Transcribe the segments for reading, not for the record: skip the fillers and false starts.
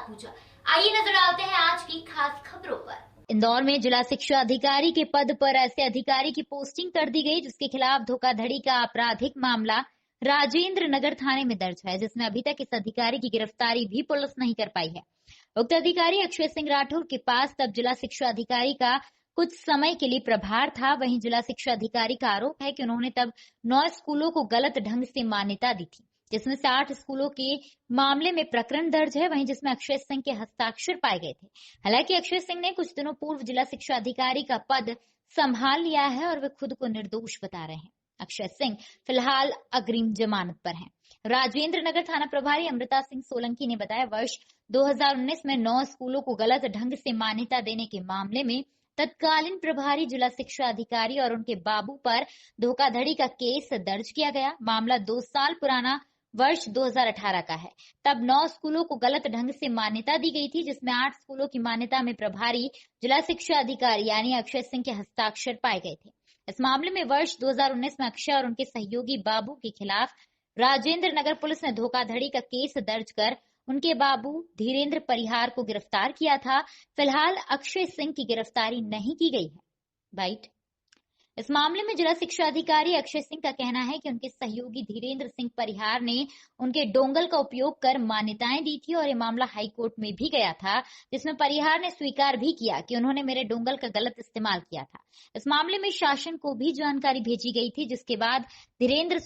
पूछा। आइए नजर डालते हैं आज की खास खबरों पर। इंदौर में जिला शिक्षा अधिकारी के पद पर ऐसे अधिकारी की पोस्टिंग कर दी गई जिसके खिलाफ धोखाधड़ी का आपराधिक मामला राजेंद्र नगर थाने में दर्ज है, जिसमें अभी तक इस अधिकारी की गिरफ्तारी भी पुलिस नहीं कर पाई है। उक्त अधिकारी अक्षय सिंह राठौर के पास तब जिला शिक्षा अधिकारी का कुछ समय के लिए प्रभार था। वहीं जिला शिक्षा अधिकारी का आरोप है कि उन्होंने तब 9 स्कूलों को गलत ढंग से मान्यता दी थी, जिसमें से 8 स्कूलों के मामले में प्रकरण दर्ज है, वहीं जिसमें अक्षय सिंह के हस्ताक्षर पाए गए थे। हालांकि अक्षय सिंह ने कुछ दिनों पूर्व जिला शिक्षा अधिकारी का पद संभाल लिया है और वे खुद को निर्दोष बता रहे हैं। अक्षय सिंह फिलहाल अग्रिम जमानत पर हैं। राजेंद्र नगर थाना प्रभारी अमृता सिंह सोलंकी ने बताया, वर्ष 2019 में 9 स्कूलों को गलत ढंग से मान्यता देने के मामले में तत्कालीन प्रभारी जिला शिक्षा अधिकारी और उनके बाबू पर धोखाधड़ी का केस दर्ज किया गया। मामला 2 साल पुराना वर्ष 2018 का है। तब 9 स्कूलों को गलत ढंग से मान्यता दी गई थी, जिसमें 8 स्कूलों की मान्यता में प्रभारी जिला शिक्षा अधिकारी यानी अक्षय सिंह के हस्ताक्षर पाए गए थे। इस मामले में वर्ष 2019 में अक्षय और उनके सहयोगी बाबू के खिलाफ राजेंद्र नगर पुलिस ने धोखाधड़ी का केस दर्ज कर उनके बाबू धीरेन्द्र परिहार को गिरफ्तार किया था। फिलहाल अक्षय सिंह की गिरफ्तारी नहीं की गई है। बाइट। इस मामले में जिला शिक्षा अधिकारी अक्षय सिंह का कहना है कि उनके सहयोगी धीरेन्द्र सिंह परिहार ने उनके डोंगल का उपयोग कर मान्यताएं दी थी और ये मामला हाईकोर्ट में भी गया था, जिसमें परिहार ने स्वीकार भी किया कि उन्होंने मेरे डोंगल का गलत इस्तेमाल किया था। इस मामले में शासन को भी जानकारी भेजी गई थी, जिसके बाद धीरेन्द्र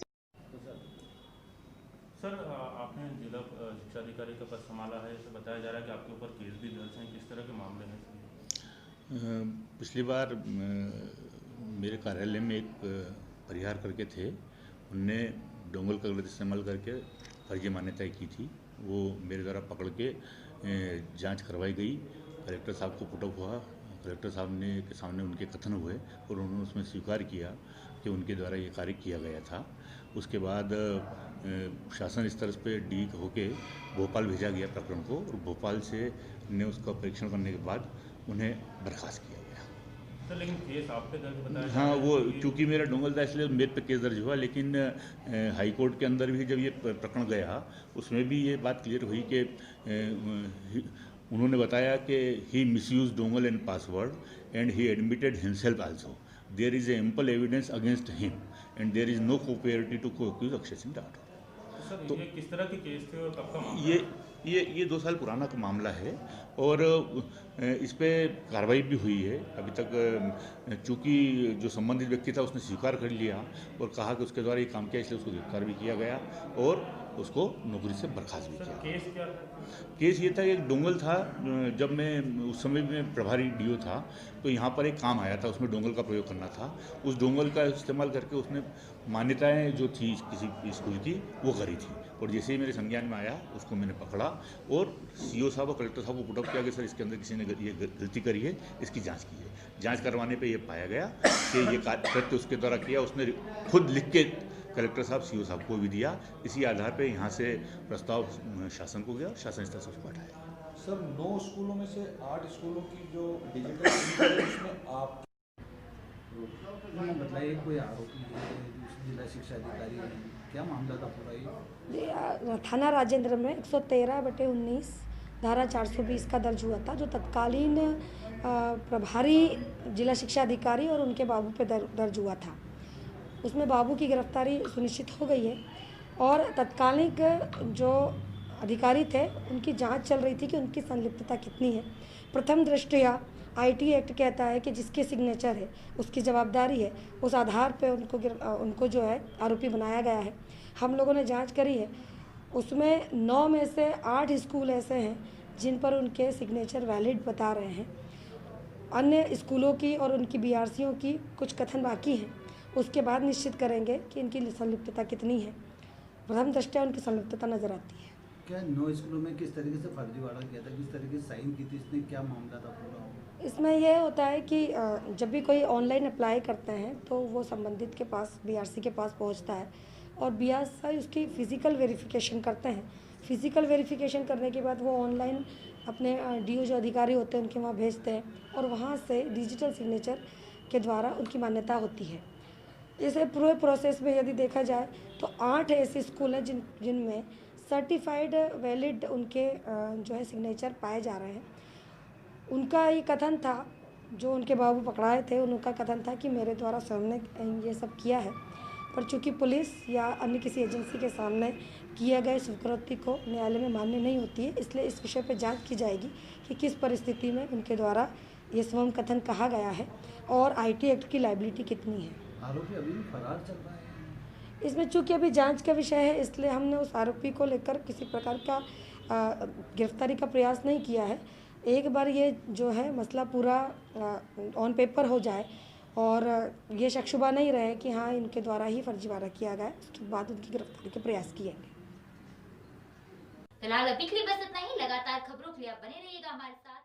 सर, आपने जिला शिक्षा अधिकारी का पद संभाला है, इसे बताया जा रहा है कि आपके ऊपर केस भी दर्ज है, किस तरह के मामले हैं? पिछली बार मेरे कार्यालय में एक परिहार करके थे, उनने डोंगल का गलत इस्तेमाल करके फर्जी मान्यताएं की थी। वो मेरे द्वारा पकड़ के जांच करवाई गई। कलेक्टर साहब को पुटअप हुआ। कलेक्टर साहब के सामने उनके कथन हुए और उन्होंने उसमें स्वीकार किया कि उनके द्वारा ये कार्य किया गया था। उसके बाद शासन स्तर पे डी होके भोपाल भेजा गया प्रकरण को और भोपाल से ने उसका परीक्षण करने के बाद उन्हें बर्खास्त किया गया। सर, लेकिन केस आप पे दर्ज बताया? हाँ, वो चूँकि मेरा डोंगल था इसलिए मेरे पे केस दर्ज हुआ, लेकिन हाई कोर्ट के अंदर भी जब ये प्रकरण गया उसमें भी ये बात क्लियर हुई कि उन्होंने बताया कि he misuse dongle and password and he admitted himself also. There is ample evidence against him and there is no cooperative to co-accused Akshay Singh Rathore. तो ये किस तरह के केस थे और कब का मामला? ये 2 साल पुराना का मामला है और इस पे कार्रवाई भी हुई है। अभी तक चूँकि जो संबंधित व्यक्ति था उसने स्वीकार कर लिया और कहा कि उसके द्वारा ये काम किया, इसलिए उसको गिरफ्तार भी किया गया और उसको नौकरी से बर्खास्त भी किया। केस क्या? केस ये था, एक डोंगल था। जब मैं उस समय में प्रभारी डीओ था तो यहाँ पर एक काम आया था, उसमें डोंगल का प्रयोग करना था। उस डोंगल का इस्तेमाल करके उसने मान्यताएं जो थी किसी स्कूल की वो करी थी और जैसे ही मेरे संज्ञान में आया उसको मैंने पकड़ा और सीओ साहब और कलेक्टर साहब को पुटअप किया कि सर इसके अंदर किसी ने ये गलती करी है, इसकी जाँच की है। जाँच करवाने पर यह पाया गया कि ये कृत्य उसके द्वारा किया। उसने खुद लिख के कलेक्टर साहब सीओ साहब को भी दिया। इसी आधार पे यहाँ से प्रस्ताव शासन को गया और शासन स्तर से उसको हटाया। सर, 9 स्कूलों में से 8 स्कूलों की जो डिजिटल उसमें आप बताइए, कोई आरोपी जिला शिक्षा अधिकारी, क्या मामला था पूरा? थाना राजेंद्र में 113/19 धारा 420 का दर्ज हुआ था, जो तत्कालीन प्रभारी जिला शिक्षा अधिकारी और उनके बाबू पे दर्ज हुआ था। उसमें बाबू की गिरफ्तारी सुनिश्चित हो गई है और तत्कालीन जो अधिकारी थे उनकी जांच चल रही थी कि उनकी संलिप्तता कितनी है। प्रथम दृष्टया आईटी एक्ट कहता है कि जिसके सिग्नेचर है उसकी जवाबदारी है, उस आधार पे उनको जो है आरोपी बनाया गया है। हम लोगों ने जांच करी है, उसमें 9 में से 8 स्कूल ऐसे हैं जिन पर उनके सिग्नेचर वैलिड बता रहे हैं। अन्य स्कूलों की और उनकी बीआरसीओं की कुछ कथन बाकी हैं, उसके बाद निश्चित करेंगे कि इनकी संलिप्तता कितनी है। प्रथम दृष्टया उनकी संलिप्तता नजर आती है। क्या 9 स्कूलों में किस तरीके से फर्जीवाड़ा किया था, किस तरीके से साइन की थी, इसने क्या मामला था पूरा? इसमें यह होता है कि जब भी कोई ऑनलाइन अप्लाई करते हैं तो वो संबंधित के पास बीआरसी के पास पहुंचता है और बीआरसी उसकी फ़िज़िकल वेरिफिकेशन करते हैं। फ़िज़िकल वेरिफिकेशन करने के बाद वो ऑनलाइन अपने डीओ जो अधिकारी होते हैं उनके वहाँ भेजते हैं और वहाँ से डिजिटल सिग्नेचर के द्वारा उनकी मान्यता होती है। इसे पूरे प्रोसेस में यदि देखा जाए तो 8 ऐसे स्कूल हैं जिनमें सर्टिफाइड वैलिड उनके जो है सिग्नेचर पाए जा रहे हैं। उनका ये कथन था, जो उनके बाबू पकड़ाए थे, उनका कथन था कि मेरे द्वारा सामने ये सब किया है, पर चूंकि पुलिस या अन्य किसी एजेंसी के सामने किए गए स्वीकृति को न्यायालय में मान्य नहीं होती है, इसलिए इस विषय पर जांच की जाएगी कि किस परिस्थिति में उनके द्वारा ये स्वयं कथन कहा गया है और आईटी एक्ट की लायबिलिटी कितनी है। आरोपी अभी भी फरार चल रहा है। इसमें चूंकि अभी जांच का विषय है, इसलिए हमने उस आरोपी को लेकर किसी प्रकार का गिरफ्तारी का प्रयास नहीं किया है। एक बार ये जो है मसला पूरा ऑन पेपर हो जाए और ये शक-शुबा नहीं रहे कि हाँ इनके द्वारा ही फर्जीवाड़ा किया गया, उसके बाद उनकी गिरफ्तारी के प्रयास किएंगे। फिलहाल अभी के लिए बस इतना ही। लगातार खबरों के लिए आप बने रहिएगा हमारे साथ।